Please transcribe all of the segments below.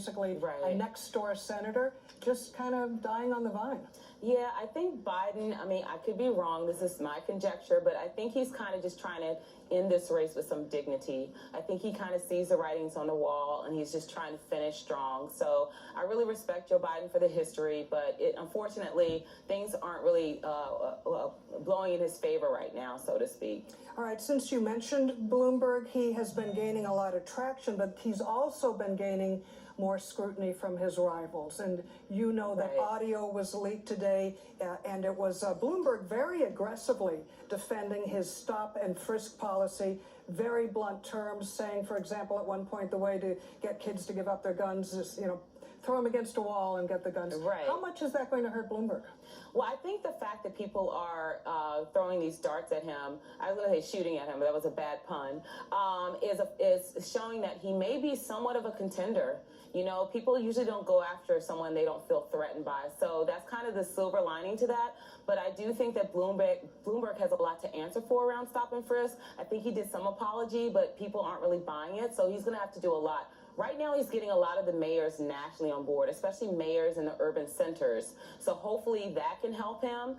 basically Right. a next-door senator, just kind of dying on the vine. Yeah, I think Biden, I mean, I could be wrong. This is my conjecture, but I think he's kind of just trying to end this race with some dignity. I think he kind of sees the writings on the wall and he's just trying to finish strong. So I really respect Joe Biden for the history, but unfortunately, things aren't really blowing in his favor right now, so to speak. All right, since you mentioned Bloomberg, he has been gaining a lot of traction, but he's also been gaining more scrutiny from his rivals. And you know that audio was leaked today, and it was Bloomberg very aggressively defending his stop and frisk policy, very blunt terms, saying, for example, at one point, the way to get kids to give up their guns is, throw them against a wall and get the guns. Right. How much is that going to hurt Bloomberg? Well, I think the fact that people are throwing these darts at him, I was going to say shooting at him, but that was a bad pun, is showing that he may be somewhat of a contender. People usually don't go after someone they don't feel threatened by. So that's kind of the silver lining to that. But I do think that Bloomberg has a lot to answer for around stop and frisk. I think he did some apology, but people aren't really buying it. So he's going to have to do a lot. Right now, he's getting a lot of the mayors nationally on board, especially mayors in the urban centers. So hopefully that can help him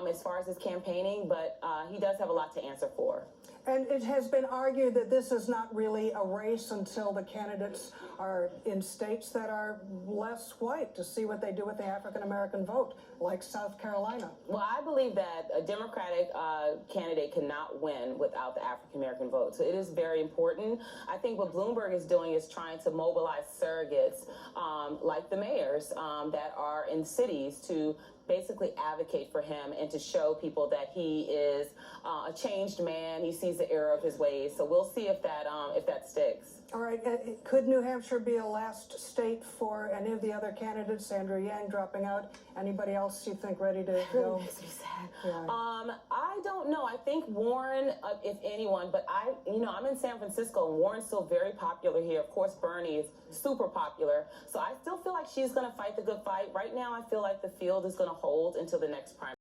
as far as his campaigning, but he does have a lot to answer for. And it has been argued that this is not really a race until the candidates are in states that are less white, to see what they do with the African-American vote, like South Carolina. Well, I believe that a Democratic candidate cannot win without the African-American vote. So it is very important. I think what Bloomberg is doing is trying to mobilize surrogates like the mayors that are in cities to basically advocate for him and to show people that he is a changed man. He sees the error of his ways. So we'll see if that sticks. All right. Could New Hampshire be a last state for any of the other candidates? Andrew Yang dropping out. Anybody else you think ready to go? Makes me sad. Yeah. I don't know. I think Warren, if anyone, but I'm in San Francisco and Warren's still very popular here. Of course, Bernie is super popular. So I still feel like she's going to fight the good fight. Right now, I feel like the field is going to hold until the next primary.